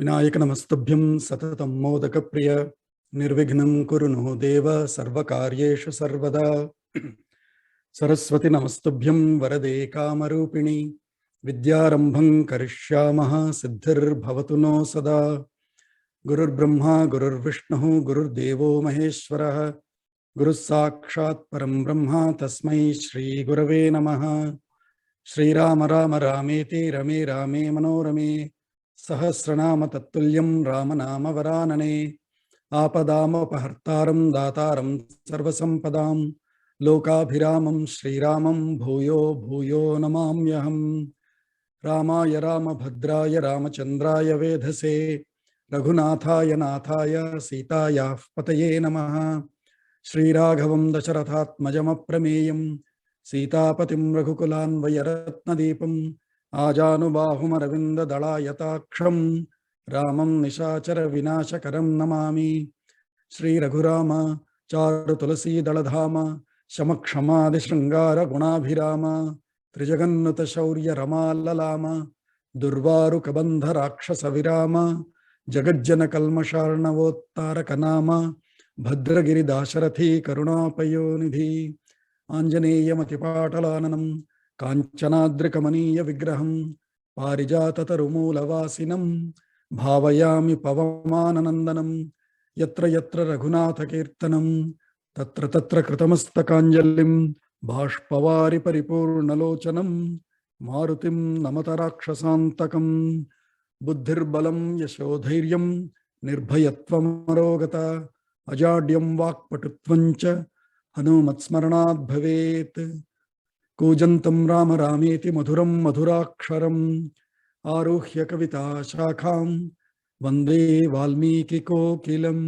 विनायक नमस्तुभ्यं सततं मोदक प्रिय निर्विघ्नं कुरु नो देव सर्वकार्येषु सर्वदा। सरस्वती नमस्तुभ्यं वरदे कामरूपिणी विद्यारंभं करिष्यामः सिद्धिर्भवतु नो सदा। गुरुर्ब्रह्मा गुरुर्विष्णुः गुरुर्देवो महेश्वरः गुरुः साक्षात् परं ब्रह्म तस्मै श्री गुरवे नमः। श्रीराम राम रामेति रमे रामे मनोरमे सहस्रनाम तत्तुल्यं रामनाम वरानने। आपदामपहर्तारं दातारं सर्वसंपदां लोकाभिरामं श्रीरामं भूयो भूयो नमाम्यहम्। रामाय रामभद्राय रामचन्द्राय वेधसे रघुनाथाय नाथाय सीतायाः पतये नमः। श्रीराघवं दशरथात्मजमप्रमेयं सीतापतिं रघुकुलान्वयरत्नदीपम् आजानुबाहुमरविन्ददलायताक्षं रामं निशाचर विनाशकरं नमामि। श्रीरघुराम चारुतुलसीदलधाम शमक्षमादिशृङ्गारगुणाभिराम त्रिजगन्नुतशौर्यरमाललाम दुर्वारुकबन्धराक्षसविराम जगज्जनकल्मषार्णवोत्तारकनाम भद्रगिरिदाशरथी करुणापयोनिधि। आञ्जनेयमतिपाटलाननं काञ्चनाद्रिकमनीय विग्रहं पारिजाततरुमूलवासिनं भावयामि पवमाननन्दनं। यत्र यत्र रघुनाथकीर्तनं तत्र तत्र कृतमस्तकाञ्जलिं बाष्पवारि परिपूर्णलोचनं मारुतिं नमत राक्षसान्तकं। बुद्धिर्बलं यशोधैर्यं निर्भयत्वमरोगता अजाड्यं वाक्पटुत्वं च हनुमत्स्मरणात् भवेत्। कूजन्तं राम रामेति मधुरं मधुराक्षरम् आरुह्य कविता शाखां वन्दे वाल्मीकिकोकिलम्।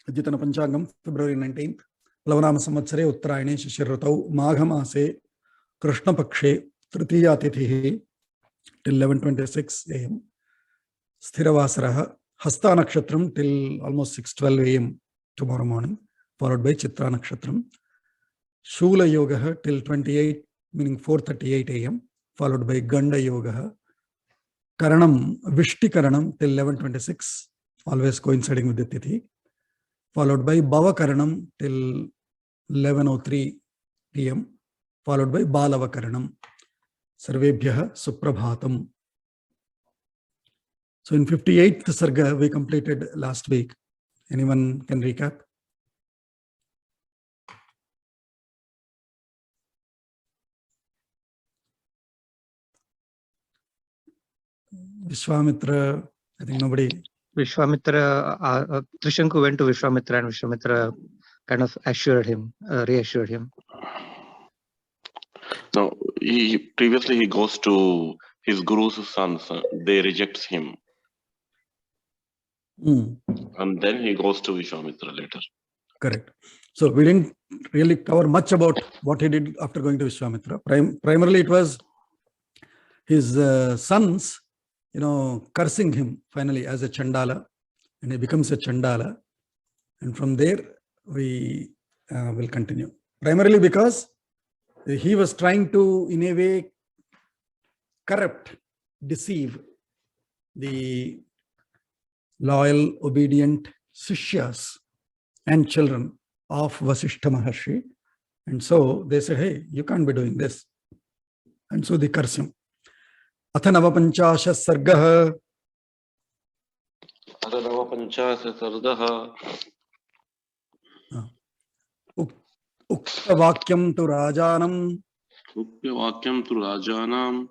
अद्यतन पंचांगम फेब्रुवरी 19 प्लवनाम संवत्सरे उत्तरायणे शिशिर ऋतौ माघमासे कृष्णपक्षे तृतीया तिथिः till 11:26 am. स्थिरवासरः हस्ता नक्षत्रम till almost 6:12 am tomorrow morning, followed by Chitra नक्षत्रम. शूल योगः till 28 meaning 4:38 am, followed by गंड योगः. करणम विष्टि करणम till 11:26, always coinciding with the tithi, followed by भव करणम till 11:03 pm, followed by Balava करणम. सर्वेभ्यः Suprabhatam. So in 58th sarga we completed last week. Anyone can recap? Viśwāmitra, I think nobody. Viśwāmitra, Triśanku went to Viśwāmitra and Viśwāmitra kind of assured him, reassured him. No, previously he goes to his guru's sons, they reject him. And then he goes to Viśwāmitra later. Correct. So we didn't really cover much about what he did after going to Viśwāmitra. Primarily it was his sons, cursing him finally as a Chandala, and he becomes a Chandala. And from there we will continue. Primarily because he was trying to, in a way, corrupt, deceive the loyal, obedient Sishyas and children of Vasishtha Maharshi. And so they said, hey, you can't be doing this. And so they curse him. Atha navapanchasha sargaha. Atha navapanchasha sargaha. Ukta vakyam tu rajanam. Ukta vakyam tu rajanam.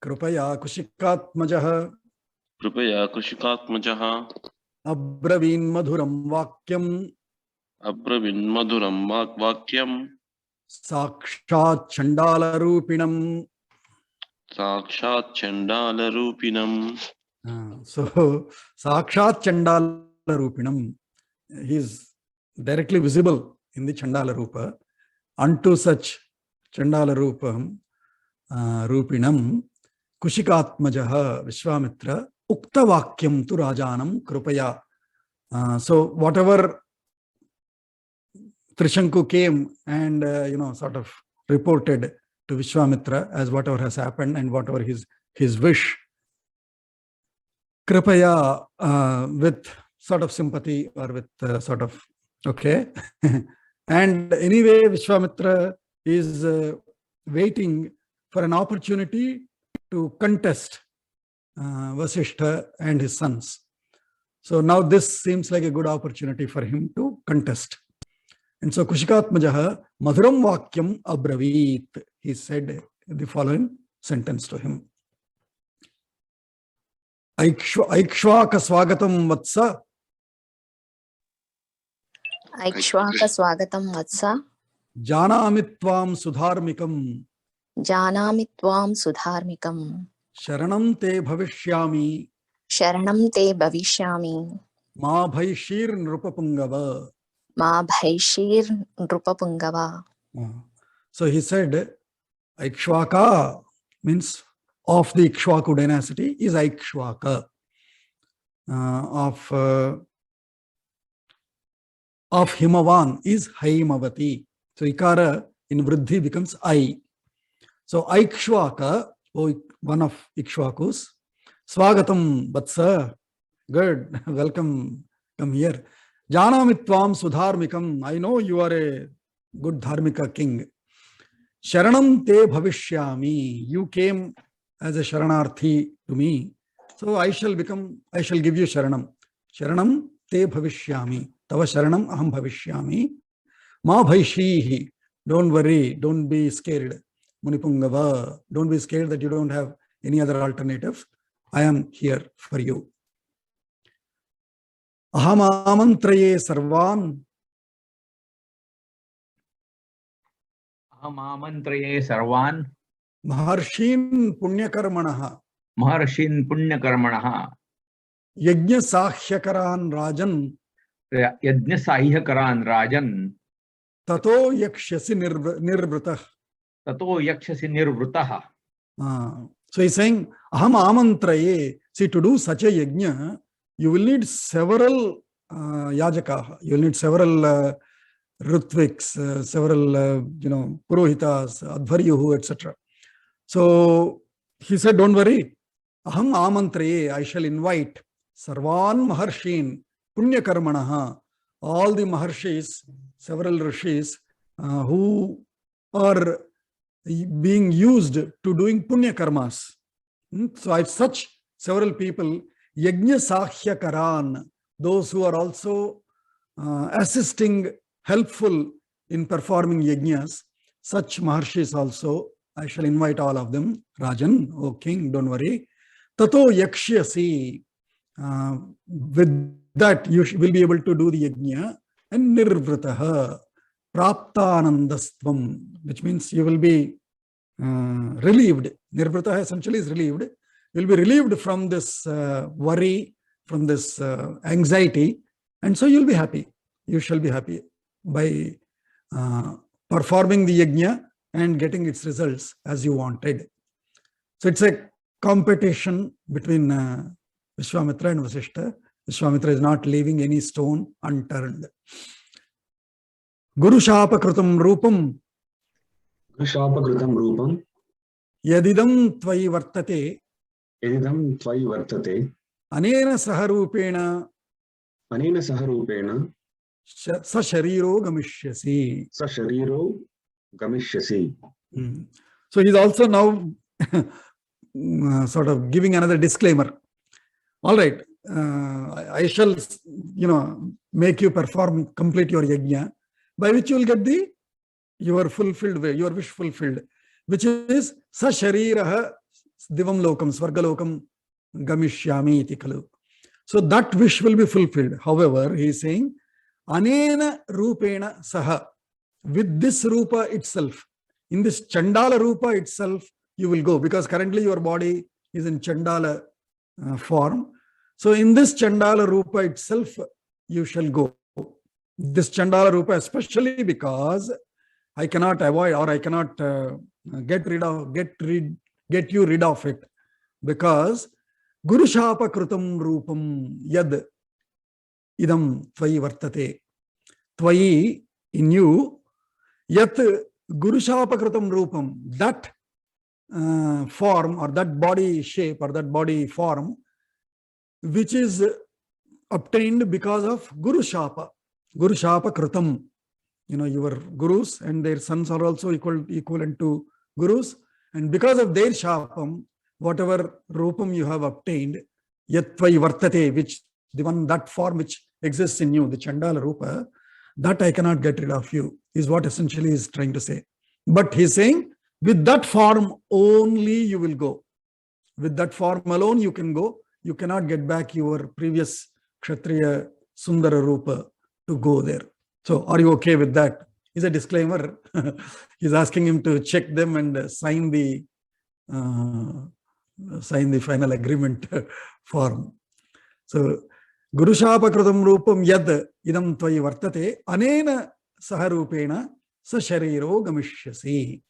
Krupaya kushikatmajaha. Krupaya kushikatmajaha. Abravin madhuram vakyam. Abravin madhuram vakyam. Sakshat chandala rupinam. Sakshat chandala rupinam. So Sakshat chandala rupinam, he is directly visible in the Chandala Rupa. Unto such Chandala Rupam, Rupinam, Kushikatmajaha Viśwāmitra, Ukta Vakyam tu Rajanam Krupaya. So whatever Trishanku came and, sort of reported to Vishwāmitra as whatever has happened and whatever his wish. Kripaya, with sort of sympathy or with sort of, okay. And anyway, Vishwāmitra is waiting for an opportunity to contest Vasishtha and his sons. So now this seems like a good opportunity for him to contest. And so Kushikatmajaha Madhuram Vakyam Abravit, he said the following sentence to him. Aikshvaka swagatam vatsa. Aikshvaka swagatam vatsa. Janami tvam sudharmikam. Janami tvam sudharmikam. Sharanam te bhavishyami. Sharanam te bhavishyami. Ma bhaishir nrupapungava. Ma bhaishir nrupapungava. So he said, Aikshvaka means of the Ikshvaku dynasty is Aikshvaka. Of Himavan is Haimavati. So Ikara in Vriddhi becomes I. So Aikshvaka, one of Ikshvakus, Swagatam Vatsa, good, welcome, come here. Janamitvam Sudharmikam, I know you are a good Dharmika king. Sharanam te bhavishyami, you came as a Sharanarthi to me. So I shall give you Sharanam. Sharanam te bhavishyami. Tava Sharanam aham bhavishyami. Ma bhaishihi. Don't worry, don't be scared. Munipungava, don't be scared that you don't have any other alternative. I am here for you. Aham amantraye sarvan. Aham amantraye sarvan. Maharshin punyakarmanaha. Maharshin punyakarmanaha. Yajna sahyakaran rajan. Yajna sahyakaran rajan. Tato yakshasi nirvritah. Tato yakshasi nirvritaha. So he's saying, Aham amantraye. See, to do such a yajna, you will need several yajakaha. You will need several ritviks, several, purohitas, advaryuhu, etc. So he said, don't worry. Aham amantraye. I shall invite sarvan maharshin punyakarmanaha. All the maharshis, several rishis who are being used to doing punya karmas. So I such several people, yajna sahyakaran, those who are also assisting, helpful in performing yajnas, such maharshis also, I shall invite all of them. Rajan, O king, don't worry. Tato yakshyasi, with that you will be able to do the yajna. And nirvritaha, praptanandastvam, which means you will be relieved. Nirvritaha essentially is relieved. You will be relieved from this worry, from this anxiety, and so you will be happy. You shall be happy by performing the yajna and getting its results as you wanted. So it's a competition between Viśwāmitra and Vasishtha. Viśwāmitra is not leaving any stone unturned. Guru Shapa Krutam Rupam. Guru Shapa Krutam Rupam. Yadidam Tvayi Vartate. Yadidam Tvayi Vartate. Anena Saharupena. Anena Saharupena. Sashariro Gamishyasi. Sashariro Gamishyasi. So he's also now sort of giving another disclaimer. All right, I shall, make you complete your yajna, by which you will get your fulfilled way, your wish fulfilled, which is sashariraha divam lokam, swarga lokam gamishyami iti khalu. So that wish will be fulfilled. However, he is saying, anena rupena saha, with this rupa itself, in this Chandala rupa itself, you will go, because currently your body is in Chandala form. So in this Chandala rupa itself, you shall go. This Chandala rupa, especially because I cannot avoid, or I cannot get you rid of it, because Guru Shapa Krutam Rupam Yad Idam Tvayi Vartate. Tvayi, in you, yat gurushapakritam rupam, that form or that body shape or that body form, which is obtained because of Guru Shapa, Guru Shapa Kritam. Your gurus and their sons are also equivalent to gurus. And because of their Shapam, whatever Rupam you have obtained, Yatvai Vartate, which the one, that form which exists in you, the Chandala Rupa, that I cannot get rid of you, is what essentially he is trying to say. But he's saying, with that form only you will go. With that form alone you can go. You cannot get back your previous Kshatriya Sundara Rupa to go there. So are you okay with that? Is a disclaimer. He's asking him to check them and sign the final agreement form. So Guru Shapakritam Rupam Yad Idam Tvai Vartate Anena Saharupena Sashariro Gamishyasi.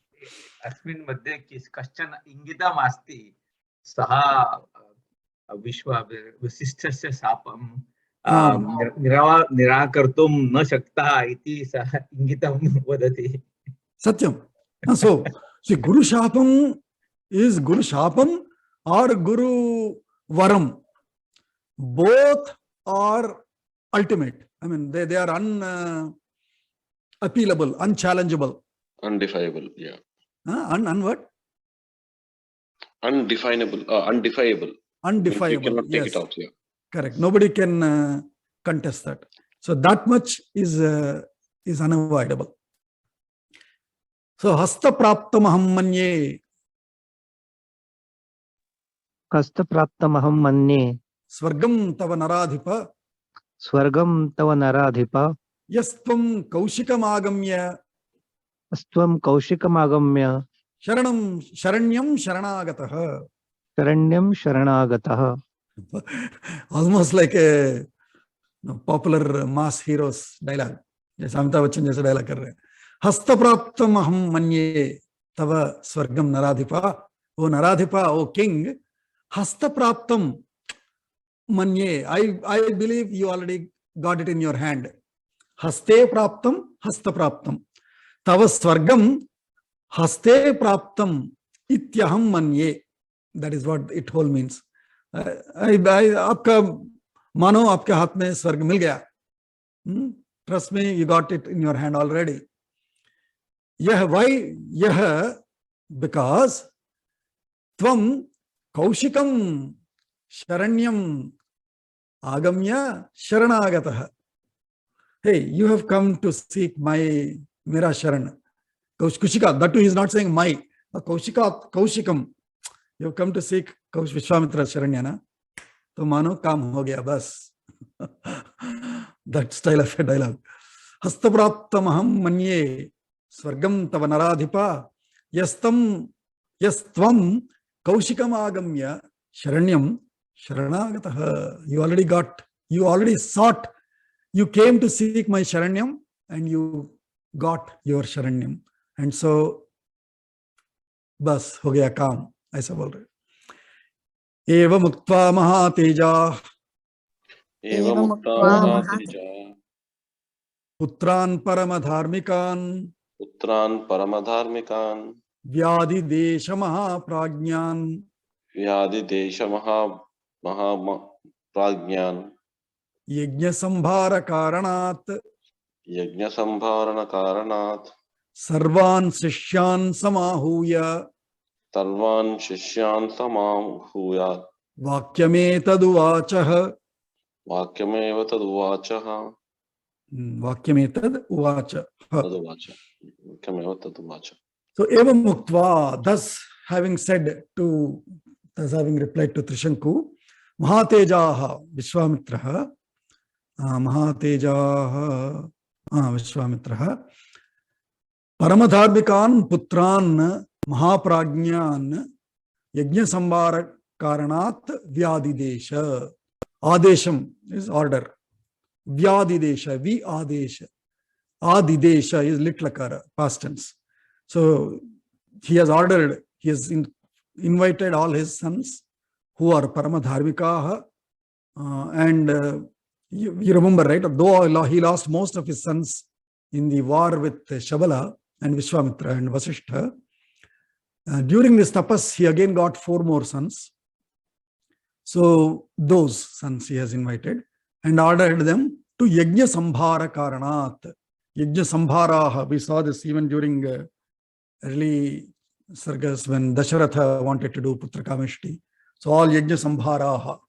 अस्मिन् मध्ये कश्चन इंगितम् अस्ति सः विशिष्टस्य शापं निराकर्तुं न शक्तः इति सः इंगितं वदति. Satyam. So, see, Guru Shapam is Guru Shapam or Guru Varam. Both are ultimate. I mean, they are unappealable, unchallengeable. Undefiable, yeah. What? Undefinable, undefiable. Undefiable, You cannot take yes. it out, yeah. Correct. Nobody can contest that. So that much is unavoidable. So hasta praptam aham manye. Hasta praptam aham manye. Swargam tava naradhipa. Swargam tava naradhipa. Yastvam kaushikam agamya. Astvam kaushikam agamya. Sharanyam sharanagataha. Sharanyam sharanagataha. Almost like a popular mass heroes dialogue. जैसे अमिताभ बच्चन जैसे dialogue कर रहे हैं. हस्तप्राप्तम अहम मन्ये तव स्वर्गम नराधिपा. ओ नराधिपा, ओ किंग, हस्तप्राप्तम manye. I believe you already got it in your hand. Haste praptam, hasta praptam. Tava swargam, haste praptam, ityaham manye. That is what it whole means. आपका मानो आपके हाथ में स्वर्ग मिल गया. Trust me, you got it in your hand already. Yah, why? Yah, because tvam kaushikam sharanyam agamya sharanagataha. Hey, you have come to seek mera sharan. Kaushika, that too he is not saying my. Kaushikam. You have come to seek viśwāmitra sharanyana. तो मानो काम हो गया बस. That style of a dialogue. हस्तप्राप्तम अहम मन्ये स्वर्गम तव नराधिपा. यस्त्वम कौशिकम आगम्य शरण्यम शरणागतः. You already sought, you came to seek my sharanyam and you got your sharanyam. And so बस हो गया काम, ऐसा बोल रहे. एवं मुक्त्वा महातेजा पुत्रान् परमधार्मिकान् व्याधिदेश महाप्राज्ञान् यज्ञ संभार कारणात् सर्वान् शिष्यान् समाहूय वाक्यमेतदुवाचः. So evam muktva, thus having replied to Triśanku, Mahatejaha Viśwāmitraha, Paramadharmikan Putran Mahaprajñan Yajna Sambhara Karanat Vyadidesha. Adesham is order. Vyadidesha, Adidesha is litlakara, past tense. So he has ordered, he has invited all his sons who are Paramadharmikaha, and you remember, right? Though he lost most of his sons in the war with Shabala and Vishwāmitra and Vasishtha. During this tapas, he again got 4 more sons. So those sons he has invited and ordered them to Yajna Sambhara Karanat. Yajna Sambharaha, we saw this even during early sargas when Dasharatha wanted to do Putrakamishti. So all Yajna Sambharaha.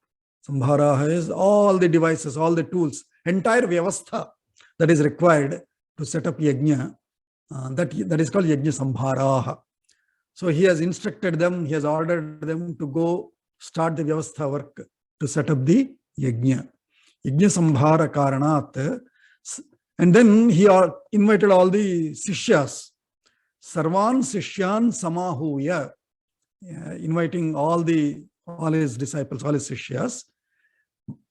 Sambharaha is all the devices, all the tools, entire vyavastha that is required to set up Yajna. That is called Yajna Sambharaha. So he has instructed them, he has ordered them to go start the vyavastha work to set up the Yajna. Yajna Sambhara Karanat. And then he invited all the Sishyas. Sarvan Sishyan Samahuya. Inviting all his disciples, all his Sishyas.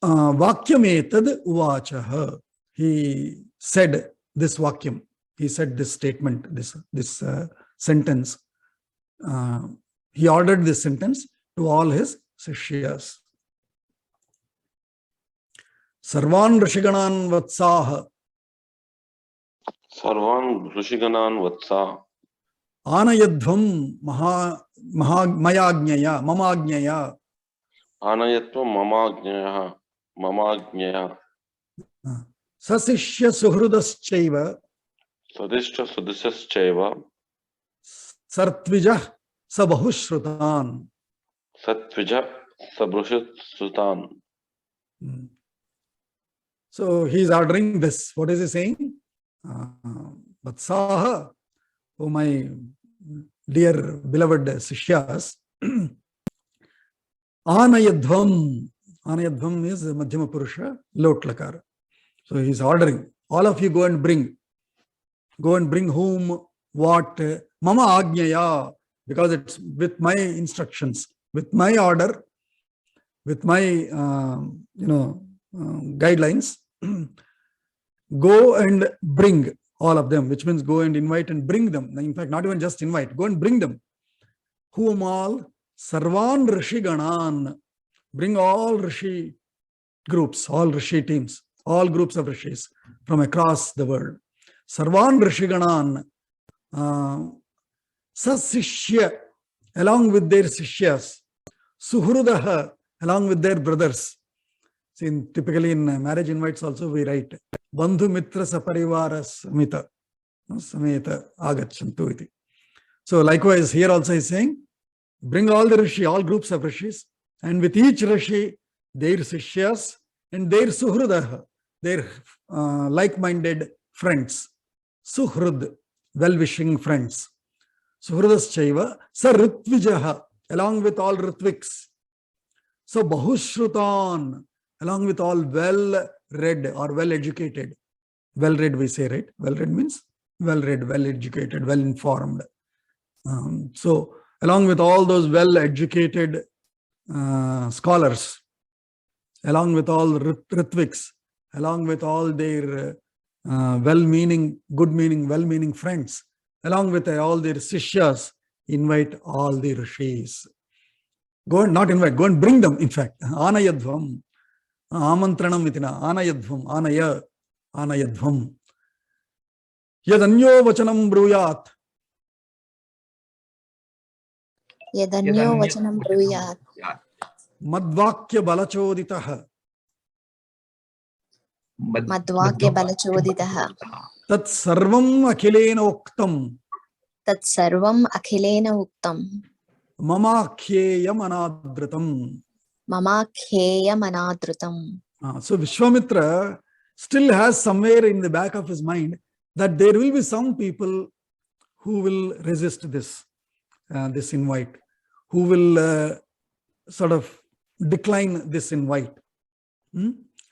Vakyametad Uvachaha. He said this Vakyam. He said this statement, this sentence. He ordered this sentence to all his Sishyas. Sarvan Rishiganan Vatsaha. Sarvan Rishiganan Vatsa. Anayadvam Mayagnyaya, Mamagnyaya. Anayatva Mamagnyaya. Sasishya Suhrudaschaiva. Sadishta Sudisyaschaiva. Sartvijah Sabahushrutan. Satvija Sabrushrutan. So he is ordering this. What is he saying? Vatsaha, oh my dear beloved Sishyas, Anayadvam. Anayadvam is Madhyama Purusha, Lotlakara. So he is ordering, all of you go and bring. Go and bring whom, what, Mama Agnyaya, because it's with my instructions, with my order, with my, guidelines. Go and bring all of them, which means go and invite and bring them. In fact, not even just invite, go and bring them. Whom all? Sarvan Rishi Ganan. Bring all Rishi groups, all Rishi teams, all groups of Rishis from across the world. Sarvan Rishi Ganan. Sasishya, along with their Sishyas. Suhrudaha, along with their brothers. See, typically in marriage invites also we write Bandhu Mitra Saparivara Samita Sameta Agachantu iti. So likewise here also is saying, bring all the Rishi, all groups of Rishis, and with each Rishi, their Sishyas and their Suhrudaha, their like-minded friends. Suhrud, well-wishing friends. Suhrudaschaiva, Sa Ritvijaha, along with all Ritviks. So Bahushrutan, along with all well-read or well-educated. Well-read we say, right? Well-read means well-read, well-educated, well-informed. So along with all those well-educated scholars, along with all Ritviks, along with all their well-meaning, good-meaning, well-meaning friends, along with all their Sishyas, invite all the Rishis. Go and not invite, go and bring them, in fact. Anayadvam. Amantranam vitina. Anayadvam. Anayadvam. Yadanyo vachanam bruyat. Yadanyo vachanam bruyat. Madvakya balachoditaha. Madvakya balachoditaha. Tat sarvam akhilena uktam. Tat sarvam akhilena uktam. Mama khyeyam anadritam. Mama khyeyam anadritam. So Viśwāmitra still has somewhere in the back of his mind that there will be some people who will resist this invite, who will sort of decline this invite.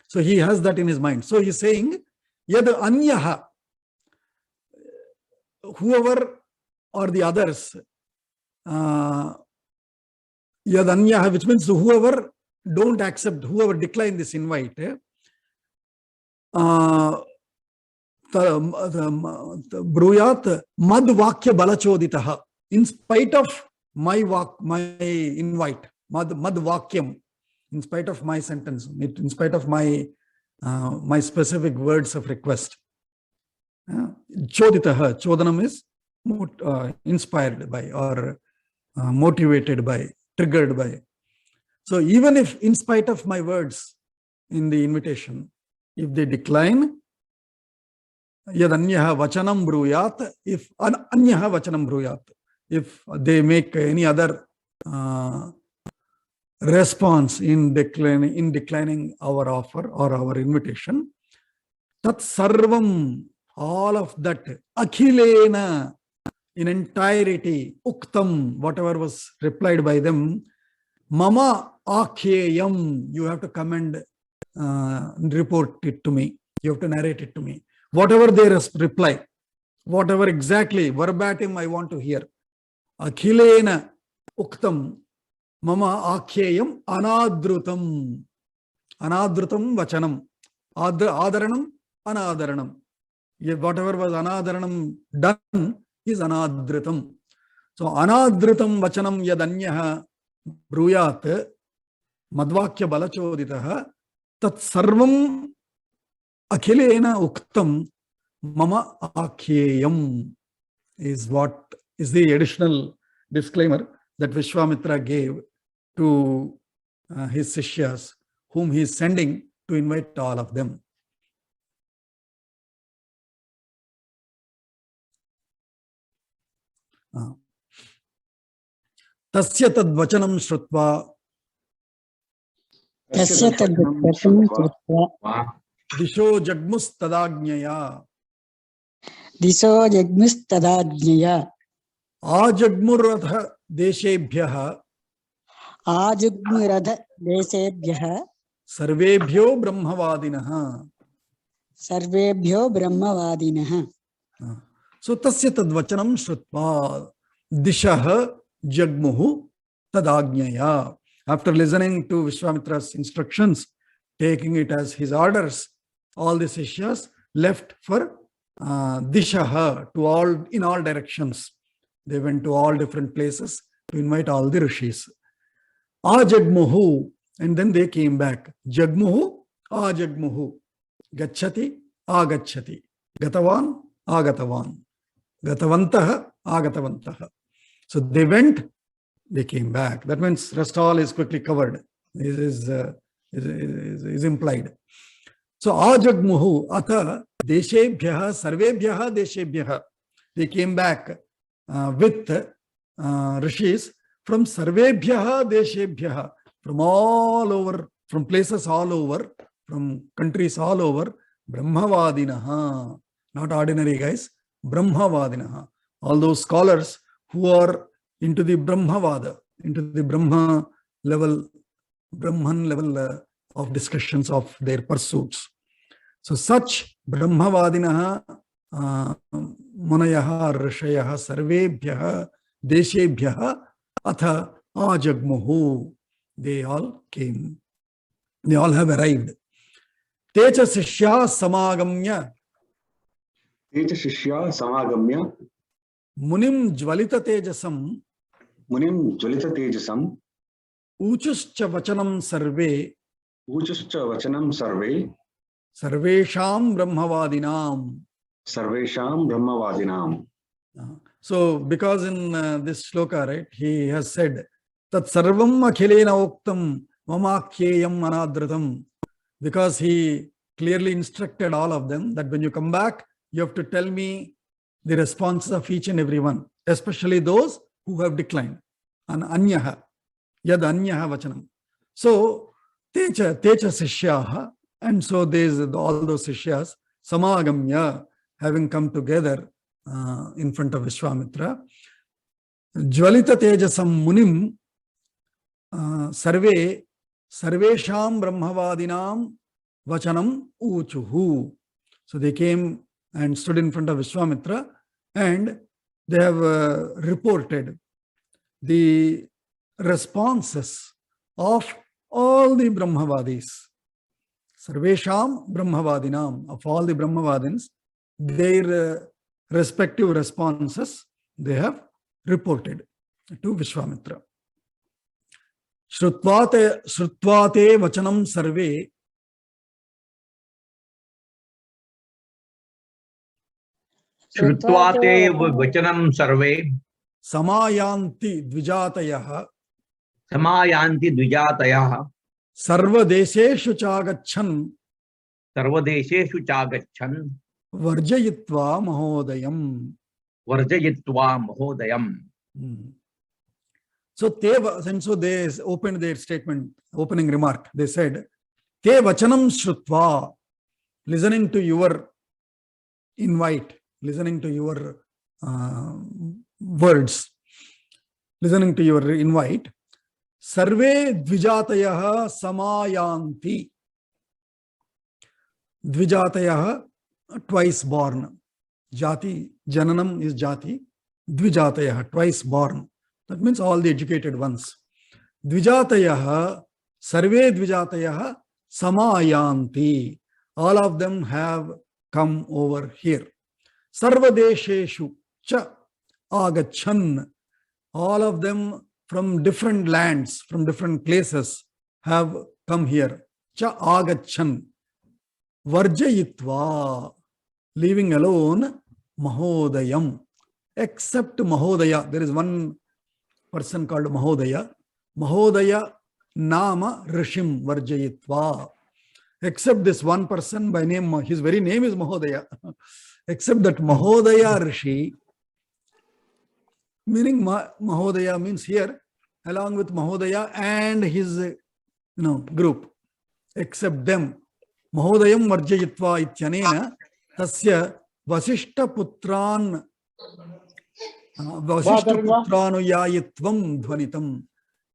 So he has that in his mind. So he's saying, Yad anyaha, whoever or the others, Yad anyaha, which means whoever don't accept, whoever decline this invite, Bruyat mad vakya balachoditaha, in spite of my invite, mad vakyam, in spite of my sentence, in spite of my my specific words of request. Choditaha, chodanam is inspired by or motivated by, triggered by. So even if in spite of my words in the invitation, if they decline, yadanyaha vachanam bruyat, if anyaha vachanam bruyat, if they make any other response in declining our offer or our invitation, tat sarvam, all of that, akhilena, in entirety, uktam, whatever was replied by them, mama akhyayam, you have to come and report it to me, you have to narrate it to me. Whatever they reply, whatever exactly verbatim I want to hear, akhilena uktam mama akhyayam anadrutam, anadrutam vachanam, adaranam anadaranam. Whatever was anadaranam done is anadritam. So anadritam vachanam yadanyaha bruyat madvakya balachoditaha tat sarvam akhilena uktam mama akhyayam is what is the additional disclaimer that Viśwāmitra gave to his sishyas, whom he is sending to invite all of them. Tasya tad vachanam shrutva disho jagmus tadagnyaya ajagmuradha deshebhyah sarvebhyo brahmavadinah. So tasya tad vachanam shrutva dishah jagmuhu tadagnyaya. After listening to Viśwāmitra's instructions, taking it as his orders, all the sishyas left for dishaha, to all, in all directions. They went to all different places to invite all the rishis. Ajagmuhu, and then they came back. Jagmuhu, ajagmuhu. Gacchati, agacchati. Gatavan, agatavan. Gatavantaha, agatavantaha. So they went, they came back. That means rest all is quickly covered, is implied. So ajagmuhu atha deshebhyah sarvebhyah deshebhyah. They came back with rishis from sarvebhyah deshebhyah, from all over, from places all over, from countries all over. Brahmavadinaha, not ordinary guys, Brahmavadinaha. All those scholars who are into the Brahmavada, into the Brahman level of discussions of their pursuits. So such Brahmavadinaha munayaha rishayaha sarvebhyaha deshebhyaha atha ajagmuhu. They all came. They all have arrived. Techa sishya samagamya. Techa shishya samagamya. Munim jvalita tejasam. Munim jvalita tejasam. Uchuscha vachanam sarve. Uchuscha vachanam sarve. Sarvesham brahmavadinam. Sarvesham brahmavadinam. So because in this shloka, right, he has said tat sarvam akhilena oktam mamakhyayam anadritam, because he clearly instructed all of them that when you come back, you have to tell me the responses of each and every one, especially those who have declined. An anyaha, yad anyaha vachanam. So techa sishyaha, and so there's all those sishyas samagamya, having come together in front of Viśwāmitra. Jvalita tejasam munim sarvesham brahmavadinam vachanam uchuhu. So they came and stood in front of Viśwāmitra, and they have reported the responses of all the Brahmavadis. Sarvesham Brahmavadinam, of all the Brahmavadins, their respective responses they have reported to Viśwāmitra. Shrutvate vachanam sarve. Shrutva te vachanam sarve Samayanti dvijatayah samayanti dvijatayah sarvadesheshu chagachan sarvadesheshu chagachan varjayitva mahodayam. varjayitva mahodayam. So and so they opened their statement, opening remark. They said, Te vachanam shrutva, listening to your invite, listening to your words, listening to your invite, sarve dvijatayah samayanti. Dvijatayah, twice born. Jati, jananam is jati. Dvijatayah, twice born. That means all the educated ones. Dvijatayah, sarve dvijatayah samayanti. All of them have come over here. Sarvadesheshu cha agachan. All of them from different lands, from different places have come here. Cha agachan. Varjayitva. Leaving alone Mahodayam. Except Mahodaya. There is one person called Mahodaya. Mahodaya Nama Rishim Varjayitva. Except this one person by name, his very name is Mahodaya. Except that Mahodaya Rishi, meaning Mahodaya means here, along with Mahodaya and his group. Except them. Mahodayam Varjayitva ityanena tasya Vasishta Putran Vasishtaputranuyayittvam dhvanitam.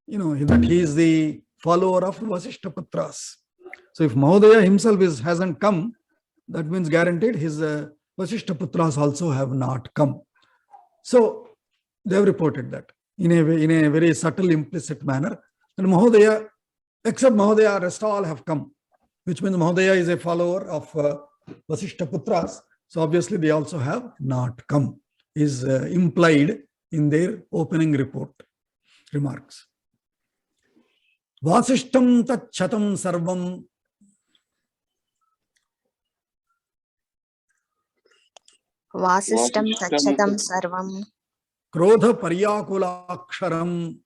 That he is the follower of Vasishtaputras. So if Mahodaya himself hasn't come, that means guaranteed his Vasishtaputras also have not come. So they have reported that in a very subtle, implicit manner. And Mahodaya, except Mahodaya, rest all have come, which means Mahodaya is a follower of Vasishtaputras. So obviously they also have not come, is implied in their opening remarks. Vasishtam tachatam sarvam. Vasishtam tachatam sarvam. Krodha paryakulaksharam.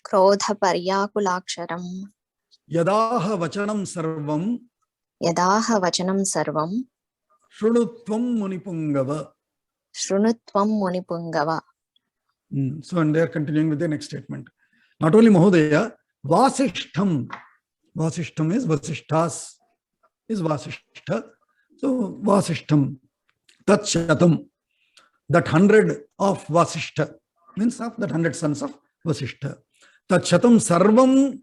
Krodha paryakulaksharam. Yadaha vachanam sarvam. Yadaha vachanam sarvam. Shrunutvam munipungava. Shrunutvam munipungava. So, and they are continuing with the next statement. Not only Mahodaya, Vasishtam. Vasishtam is Vasishtas, is Vasishta. So, Vasishtam. Tachatam. That 100 of Vasishta means of that 100 sons of Vasishta. Tachatam sarvam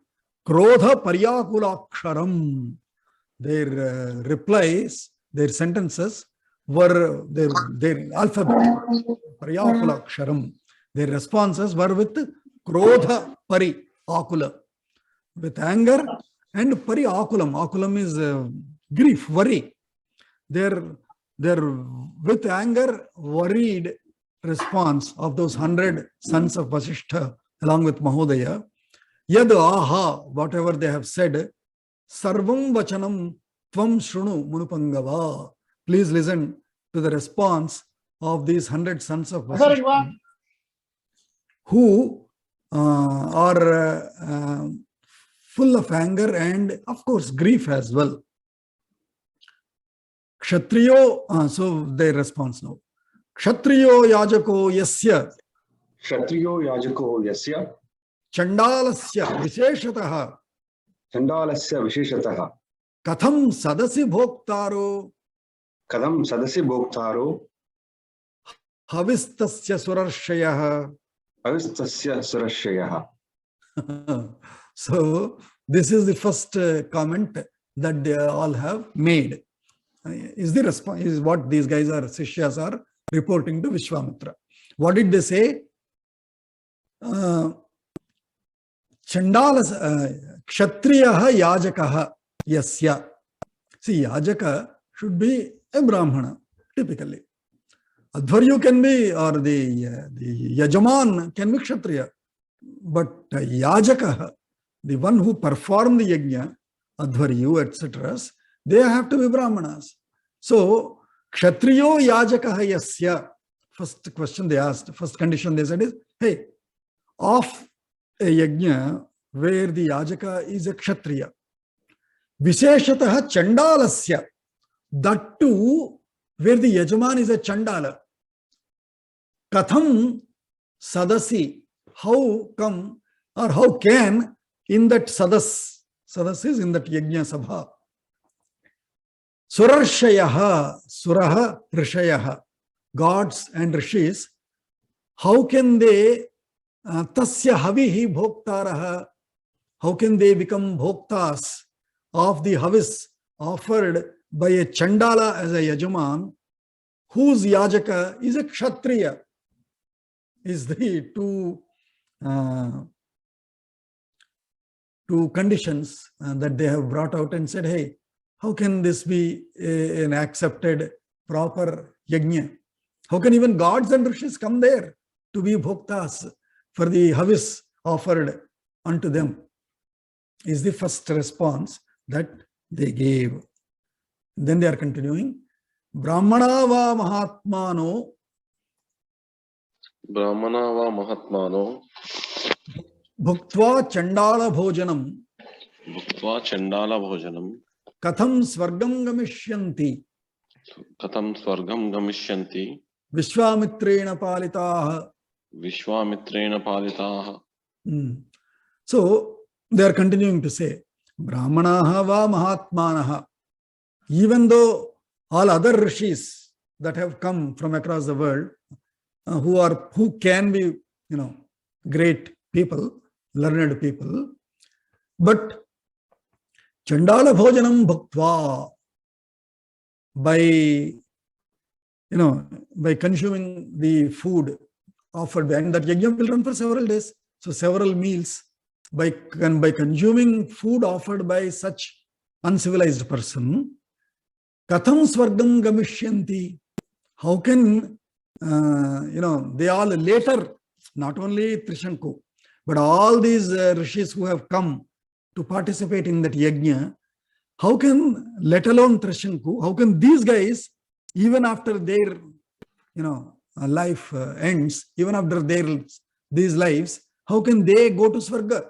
krodha paryakulaksharam. Their replies, their sentences were their alphabet. Paryakulaksharam. Their responses were with krodha pari akula, with anger, and pari akulam. Akulam is grief, worry. They're with anger, worried response of those 100 sons of Vasishtha along with Mahodaya. Yad aha, whatever they have said, sarvam vachanam tvam shrunu munupangava. Please listen to the response of these 100 sons of Vasishtha, who are full of anger and of course grief as well. Kshatriyo, so their response now. Kshatriyo yajako yasya. Kshatriyo yajako yasya. Chandalasya visheshataha. Chandalasya visheshataha. Katham sadasi bhoktaro. Kadam sadasi bhoktaro. Havistasya surarshayah. Havistasya surarshayah. So this is the first comment that they all have made. Is the response, is what these guys are, Sishyas are reporting to Viśwāmitra. What did they say? Chandalas kshatriyaha yajakaha yasya. See, yajaka should be a brahmana, typically. Advaryu can be, or the yajaman can be kshatriya. But yajakaha, the one who performed the yajna, advaryu, etc., they have to be brahmanas. So Kshatriyo yajakaha yasya. First question they asked, first condition they said is, hey, of a yajna where the yajaka is a kshatriya, visheshataha chandalasya, that too where the yajaman is a chandala, katham sadasi, how come or how can in that sadas is in that yajna sabha, surarshayah, suraha rishayah, gods and rishis, how can they tasya havihi bhoktaraha, how can they become bhoktas of the havis offered by a chandala as a yajaman whose yajaka is a kshatriya? Is the two conditions that they have brought out and said, hey, how can this be an accepted proper yajna? How can even gods and rishis come there to be bhoktas for the havis offered unto them? Is the first response that they gave. Then they are continuing. Brahmana va mahatmano. Brahmana va mahatmano. Bhuktva chandala bhojanam. Bhuktva chandala bhojanam. Katham swargam gamishyanti. Katham swargam gamishyanti. Viśwāmitrena palitaha. Viśwāmitrena palitaha. So they are continuing to say, Brahmanaha va mahatmanaha. Even though all other rishis that have come from across the world, who can be, great people, learned people, but chandala bhojanam bhaktva, by consuming the food offered, and that yajna will run for several days, so several meals, by consuming food offered by such uncivilized person, katham swargam gamishyanti, how can they all later, not only Triśanku, but all these rishis who have come to participate in that yajna, how can, let alone Triśanku, how can these guys, even after their life ends, even after these lives, how can they go to swarga?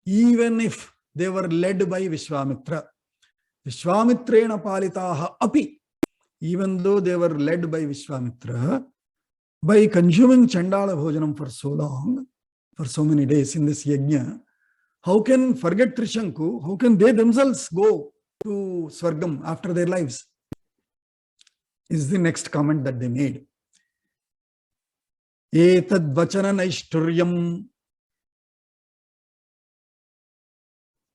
Even if they were led by Viśwāmitra. Viśwāmitrena palitaha api. Even though they were led by Viśwāmitra, by consuming chandala bhojanam for so long, for so many days in this yajna, how can, forget Triśanku, how can they themselves go to swargam after their lives? Is the next comment that they made. Etad vachana naishturyam.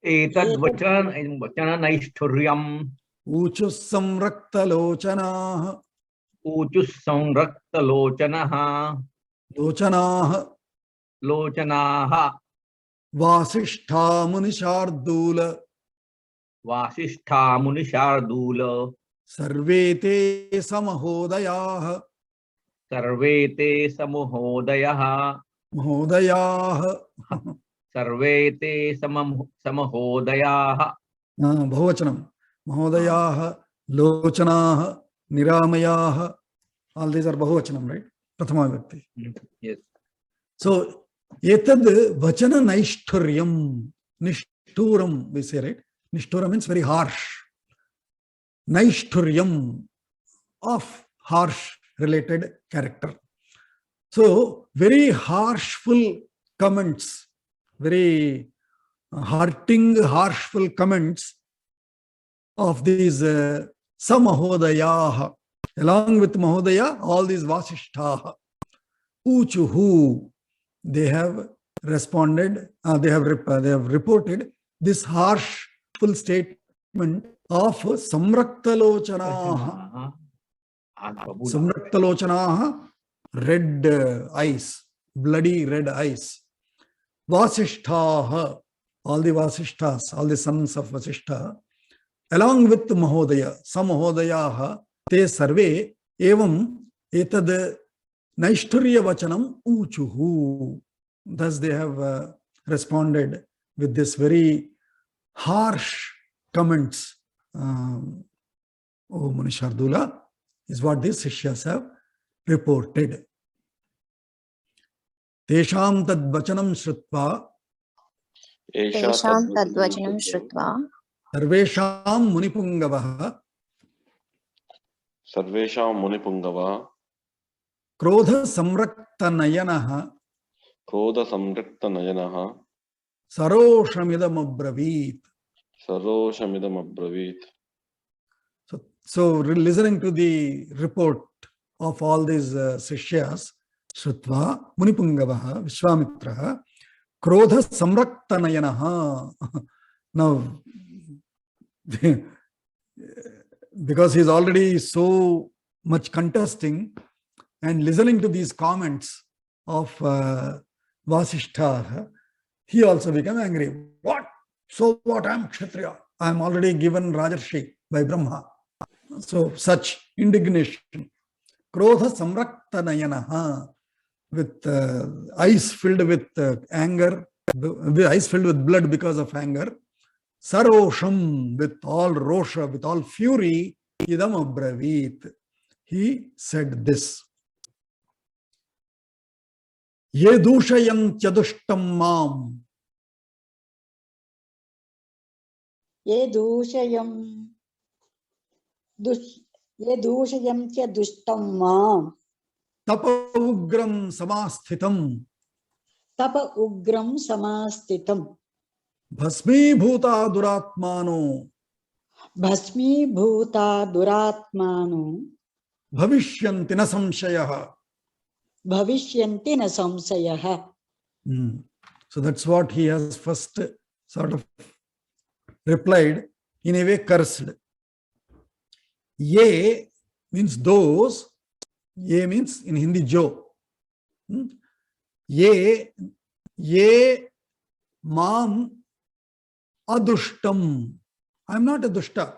Etad vachana naishturyam. Uchus samrakta lochanaha. Uchus samrakta lochanaha. Lochanaha. Vasishtha munishardula. Vasishtha munishardula. Sarvete samahodayah. Sarvete samohodayah. Mahodayah. Sarvete samahodayah. Bhavachanam. Mahodayah, Lochanah, Niramayah. All these are Bhavachanam, right? Prathama Vibhakti. Yes. So, etad vachana naishturyam. Nishturam, we say, right? Nishturam means very harsh. Naishturyam, of harsh related character. So, very harshful comments, very hurting, harshful comments of these samahodayah. Along with Mahodaya, all these Vasishtha, Uchuhu, they have responded, they have reported this harshful statement of Samraktalochanaha. Samraktalochanaha, red eyes, bloody red eyes. Vasishtha, all the Vasishthas, all the sons of Vasishtha, along with Mahodaya, Samahodayaha, te sarve, evam etad naishturya vachanam uchuhu. Thus they have responded with this very harsh comments. O Munishardula, is what these Sishyas have reported. Tesham tad vachanam shrutva Tesham tadvachanam shrutva sarvesham munipungavah Sarvesham Munipungava krodha samrakta nayanah Krodha Samrakta Nayanaha saroshamidam abravit. Saroshamidam Abravit. So listening to the report of all these Sishyas, Shrutva, Munipungavaha, Viśwāmitraha, Krodha Samrakta Nayanaha. Now, because he's already so much contesting and listening to these comments of Vasishtha, he also became angry. What? So what? I'm Kshatriya. I'm already given Rajarshi by Brahma. So such indignation. Krodha Samrakta Nayanaha, with eyes filled with anger, eyes filled with blood because of anger. Sarosham, with all rosha, with all fury, idam abravit. He said this. Ye dushayam chadushtam mam. ये दूषयं च दुष्टं मां Tapa ugram samasthitam. तप उग्रं समास्थितं Bhasmibhuta duratmano. भस्मीभूता दुरात्मानो Bhavishyanti na samshayah. भविष्यन्ति न संशयः. So that's what he has first sort of replied, in a way cursed. Ye means those. Ye means in Hindi jo. Ye mam adushtam. I'm not a dushta.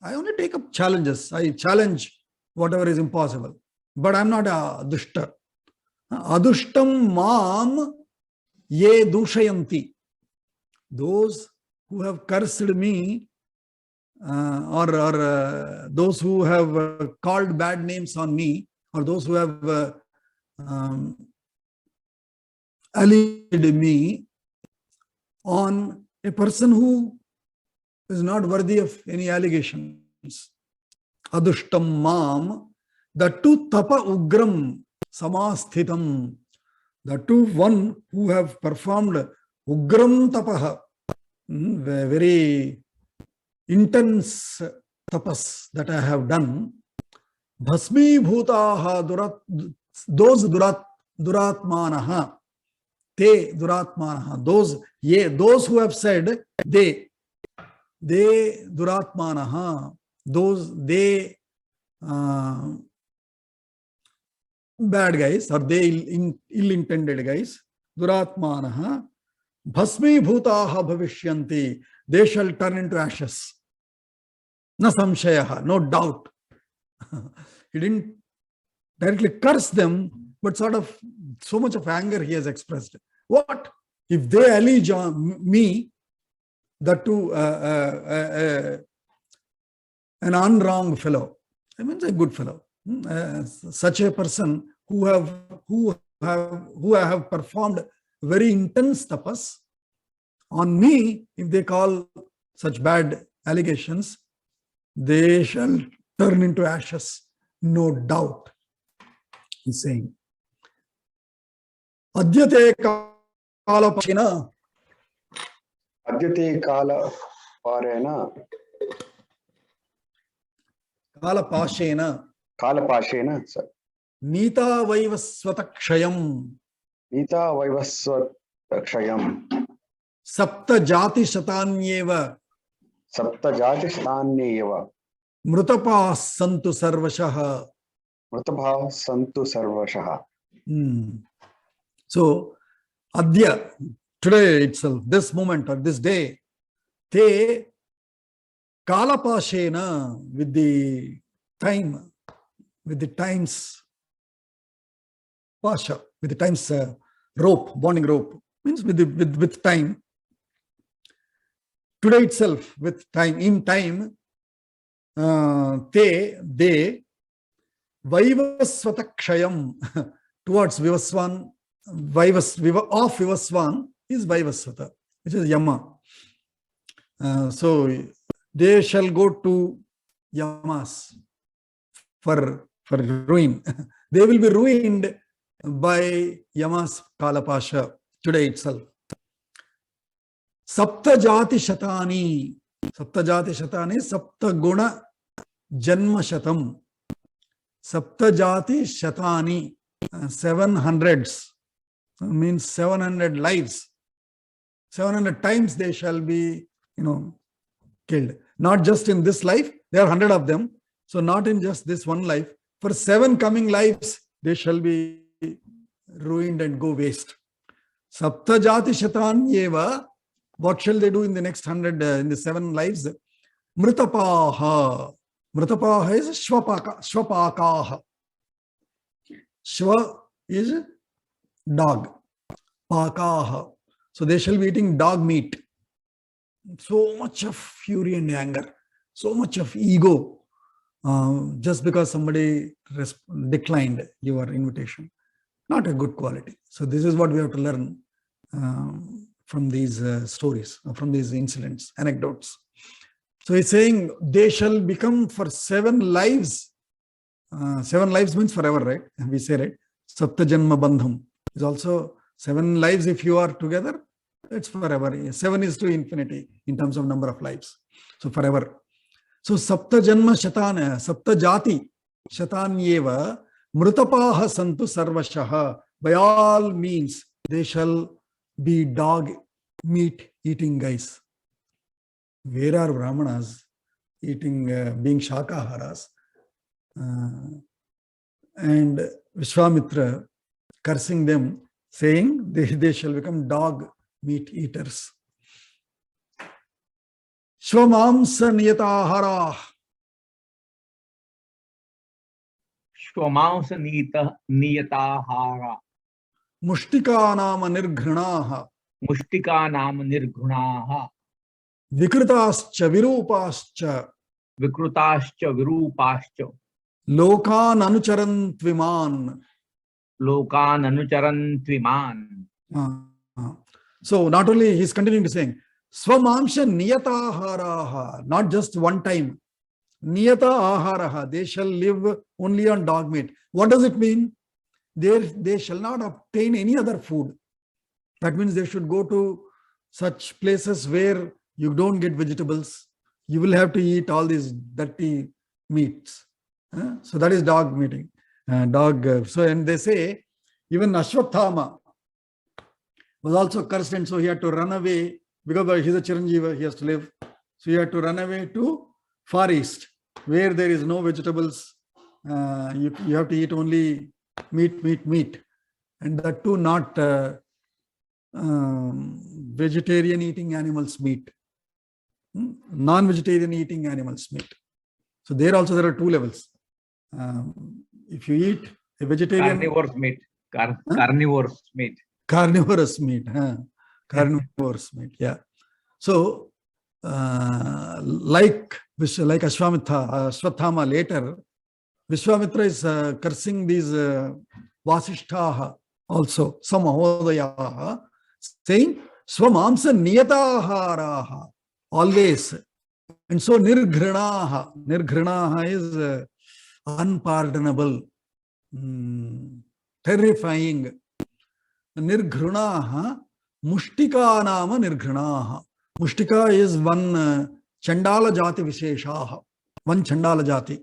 I only take up challenges. I challenge whatever is impossible. But I'm not a dushta. Adushtam mam ye dushayanti. Those who have cursed me, or those who have called bad names on me, or those who have allied me on a person who is not worthy of any allegations. Adushtam mam, the two tapa ugram samasthitam, the two one who have performed ugram tapaha, very intense tapas that I have done. Bhasmi bhutaha those duratmanaha, te duratmanaha, those who have said they duratmanaha, those they bad guys, or they ill-intended guys, duratmanaha, bhasmi bhutaha bhavishyanti, they shall turn into ashes. Na samshayaha, no doubt. He didn't directly curse them, but sort of so much of anger he has expressed. What? If they allege on me, that to an unwrong fellow, I mean a good fellow, such a person who I have performed very intense tapas on me, if they call such bad allegations, they shall turn into ashes, no doubt. He's saying, Adyate kala pashena. Adyate kala parena. Kala pashena. Kala pashena, sir. Nita vaivasvatakshayam. Nita vaivasvatakshayam. Sapta jati shatanyeva. Sapta jati shtanyeva. Mrutapa santu sarvashaha. Mrutapa santu sarvashaha. So, adya, today itself, this moment or this day, te kalapashena, with the time's pasha, with the time's rope, bonding rope, means with time. Today itself, with time, in time, they Vaivasvata kshayam towards Vivaswan, of Vivaswan is Vaivasvata, which is Yama. So they shall go to Yamas for ruin. They will be ruined by Yama's Kalapasha today itself. Sapta jati shatani. Sapta jati shatani, sapta guna janma shatam. Sapta jati shatani, 700s, means 700 lives. 700 times they shall be, killed. Not just in this life, there are 100 of them. So not in just this one life. For 7 coming lives, they shall be ruined and go waste. Sapta jati shatan yeva. What shall they do in the next 100, in the 7 lives? Mritapaha. Mritapaha is shvapakaha. Shva is dog. Pakaha. So they shall be eating dog meat. So much of fury and anger. So much of ego. Just because somebody declined your invitation. Not a good quality. So this is what we have to learn from these stories, from these incidents, anecdotes. So he's saying they shall become for 7 lives. 7 lives means forever, right? We say, right? Sapta janma bandham is also 7 lives. If you are together, it's forever. 7 is to infinity in terms of number of lives. So forever. So sapta janma shatana, sapta jati shatanyeva mrutapaha santu sarvashaha. By all means, they shall be dog meat eating guys. Where are Brahmanas eating, being Shakaharas? And Viśwāmitra cursing them, saying they shall become dog meat eaters. Shvamamsa niyatahara. Shvamamsa niyatahara. Mushtika nama nirghanaha. Mushtika nama nirghanaha. Vikritascha virupascha. Vikrutascha virupascha. Lokan anucharan tviman. Lokan anucharan tviman. So not only he's continuing to saying, Swamamsha niyata aharaha, not just one time. Niyata aharaha, they shall live only on dog meat. What does it mean? They shall not obtain any other food. That means they should go to such places where you don't get vegetables. You will have to eat all these dirty meats. So that is dog meeting. So, and they say, even Ashwathama was also cursed, and so he had to run away because he's a Chiranjeeva, he has to live. So he had to run away to Far East, where there is no vegetables. You have to eat only meat. And that too not vegetarian eating animals meat. Non-vegetarian eating animals meat. So there also there are 2 levels. If you eat a vegetarian... Carnivorous meat. Carnivorous meat. Carnivorous meat. Carnivorous meat, yeah. So, like Ashwathama later, Viśwāmitra is cursing these Vasishtaha also, Samahodayaha, saying, Swamamsa niyataharaha, always. And so Nirghanaha is unpardonable, terrifying. Nirghanaha, Mushtika nama Nirghanaha. Mushtika is one Chandala Jati Visheshaha, one Chandala Jati.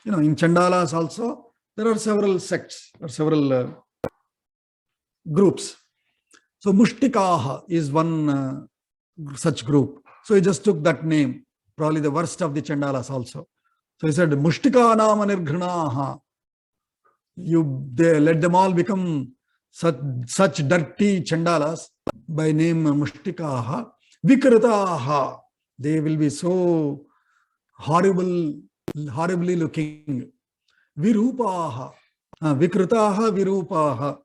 In Chandalas also, there are several sects or several groups. So Mushtikaha is one such group. So he just took that name, probably the worst of the Chandalas also. So he said, Mushtika nama Nirghanaha. They let them all become such dirty Chandalas by name Mushtikaha. Vikritaha. They will be so horribly looking. Virupaha. Vikritaha virupaha.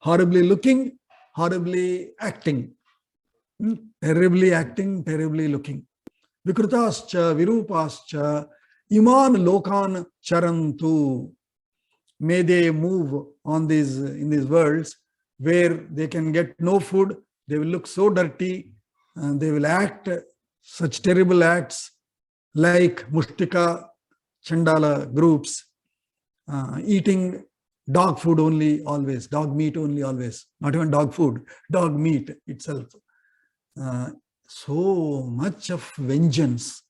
Horribly looking, horribly acting. Terribly acting, terribly looking. Vikritascha, virupascha, iman lokan charantu. may they move on these in these worlds where they can get no food, they will look so dirty, and they will act such terrible acts like Mushtika Chandala groups, eating dog food only always, dog meat only always, not even dog food, dog meat itself. So much of vengeance.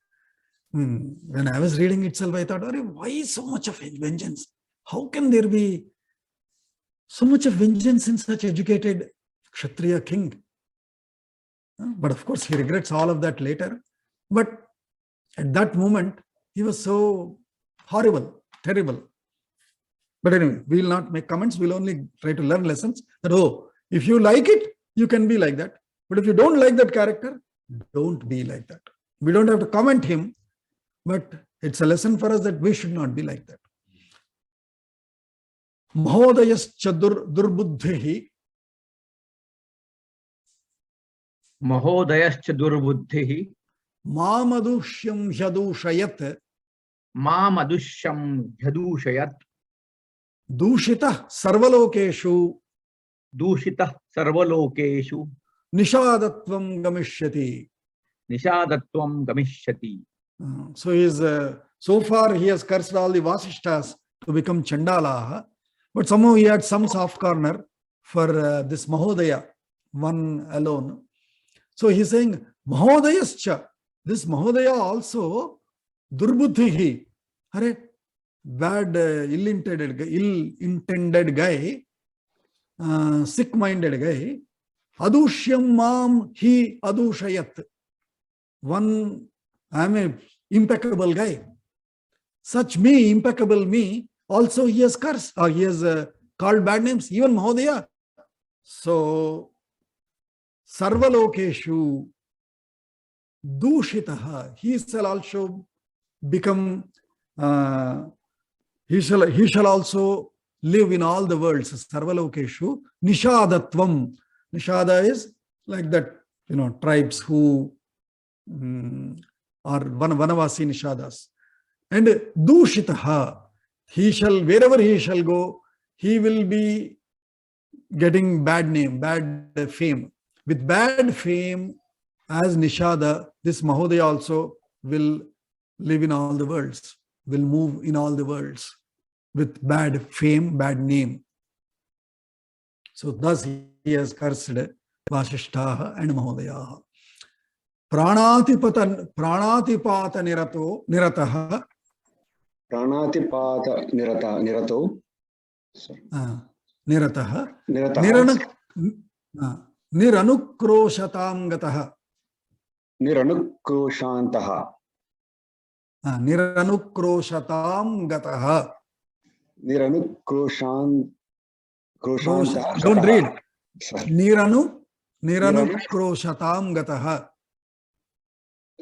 When I was reading itself, I thought, why so much of vengeance? How can there be so much of vengeance in such educated Kshatriya king? But of course, he regrets all of that later. But at that moment, he was so horrible, terrible. But anyway, we will not make comments. We'll only try to learn lessons that, if you like it, you can be like that. But if you don't like that character, don't be like that. We don't have to comment him, but it's a lesson for us that we should not be like that. Mahodayascha durbuddhihi. Mahodayascha durbuddhihi. Mamadusham hyadushayat. Mamadusham hyadushayat. Dushita sarvalokeshu. Dushita sarvalokeshu. Nishadatvam gamishyati. Nishadatvam gamishyati. So so far he has cursed all the Vasishtas to become Chandalaha, but somehow he had some soft corner for this Mahodaya, one alone. So he's saying, Mahodayascha, this Mahodaya also, Durbuddhihi, bad, ill-intended guy, sick-minded guy, Adushyam mam hi adushayat. One, I'm an impeccable guy. Such me, impeccable me, also he has cursed, or he has called bad names, even Mahodaya. So, Sarvalokeshu Dushitaha, he shall also become, he shall also live in all the worlds. Sarvalokeshu Nishadatvam. Nishada is like that, tribes who are Vanavasi Nishadas. And Dushitaha, he shall, wherever he shall go, he will be getting bad name, bad fame. With bad fame as Nishada, this Mahodaya also will live in all the worlds, will move in all the worlds with bad fame, bad name. So thus he has cursed Vasishtaha and Mahodayaha. Pranatipata nirataha. Pranatipata nirato. Nirataha. Nirataha. Niranukroshataam gataha. Niranukroşantaha. Niranukroshataam gataha. Niranukroşantaha. Don't read. Niranukroshataam gataha.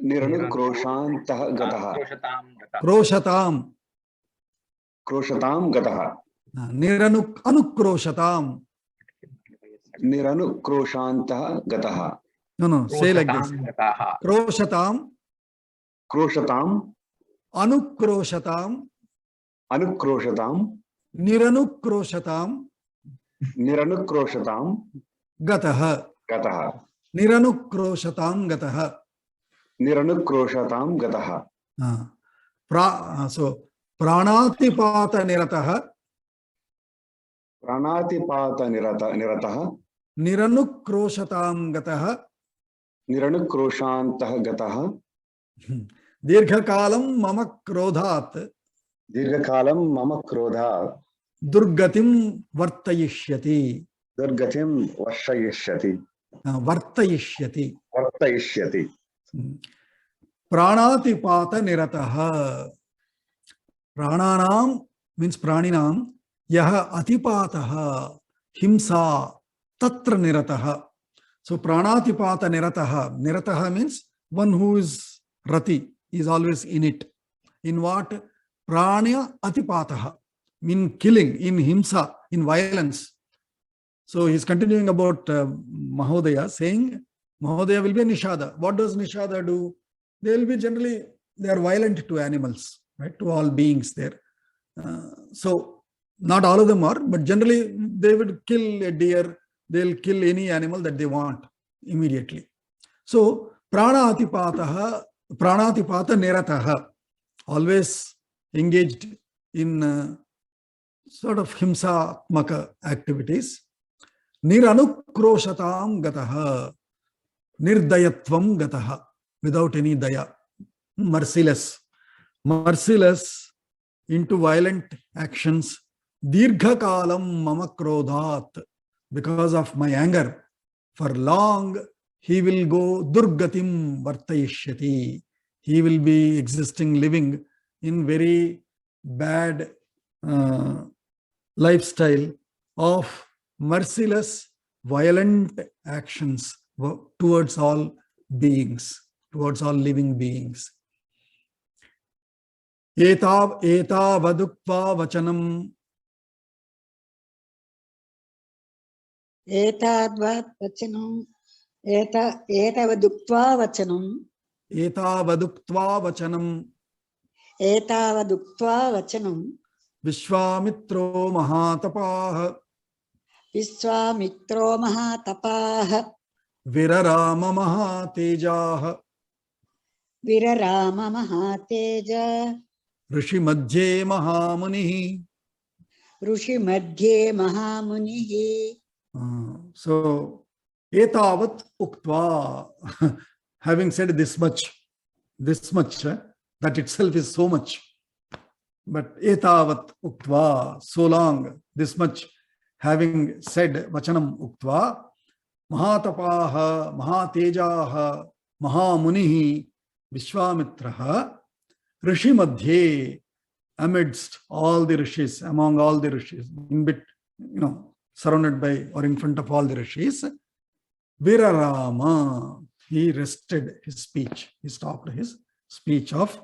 Niranukroşantaha gataha. Kroshatam. Kroshatam gataha. Anukroshatam. Niranukroşantaha gataha. No, say like this. Kroshatam. Kroshatam. Anukroshatam. Anukroshatam. Niranukroşatam Niranukroşatam gataha. gataha. Niranukroşatam gataha. Niranukroşatam gataha. So pranatipata nirataha. Pranatipata nirataha. Niranukroşatam gataha. Niranukroşantaha gataha. Dirghakalam mama krodhat. Dirghakalam mama krodha. Durgatim vartayishyati. Durgatim varshayishyati. Vartayishyati. Vartayishyati. Pranatipata nirataha. Prananam means praninam. Yaha atipataha. Himsa tatra nirataha. So pranatipata nirataha. Nirataha means one who is rati, is always in it. In what? Pranya atipataha. In killing, in himsa, in violence. So he's continuing about Mahodaya, saying Mahodaya will be a Nishada. What does Nishada do? They will be generally, they are violent to animals, right? To all beings there. So not all of them are, but generally they would kill a deer, they'll kill any animal that they want immediately. So pranatipata nirataha, always engaged in sort of himsatmaka activities. Niranukroşatam gataha, nirdayatvam gataha, without any daya, merciless into violent actions. Dirghakalam mama krodhat, because of my anger, for long he will go durgatim vartayishyati. He will be existing, living in very bad lifestyle of merciless, violent actions towards all beings, towards all living beings. Etavadukva vachanam. Etadvat vachanam. Etavadukva vachanam. Etavaduktva vachanam. Etavadukva vachanam. Viśwāmitro mahatapah. Viśwāmitro mahatapah. Virarama mahatejah. Virarama mahateja. Rishi madhye mahamunihi. Rushi madhye mahamunihi. So, etavat uktva, having said this much, that itself is so much. But etavat uktva, so long, this much, having said vachanam uktva, mahatapaha, mahatejaha, mahamunihi, viśwāmitraha, rishi madhye, amidst all the rishis, among all the rishis, in bit, surrounded by or in front of all the rishis, virarama, he rested his speech. He stopped his speech of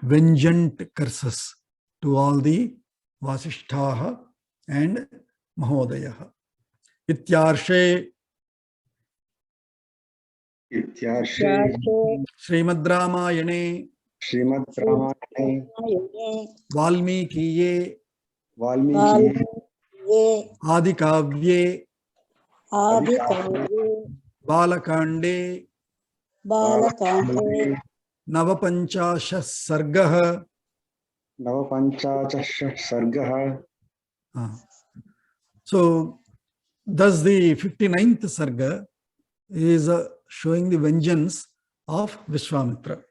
vengeant curses to all the Vasishtaha and Mahodayaha. Ityarshe Srimad Ramayane Valmikiye Adikavye Balakande Navapanchasha Sargah. So, thus the 59th Sarga is showing the vengeance of Viśwāmitra.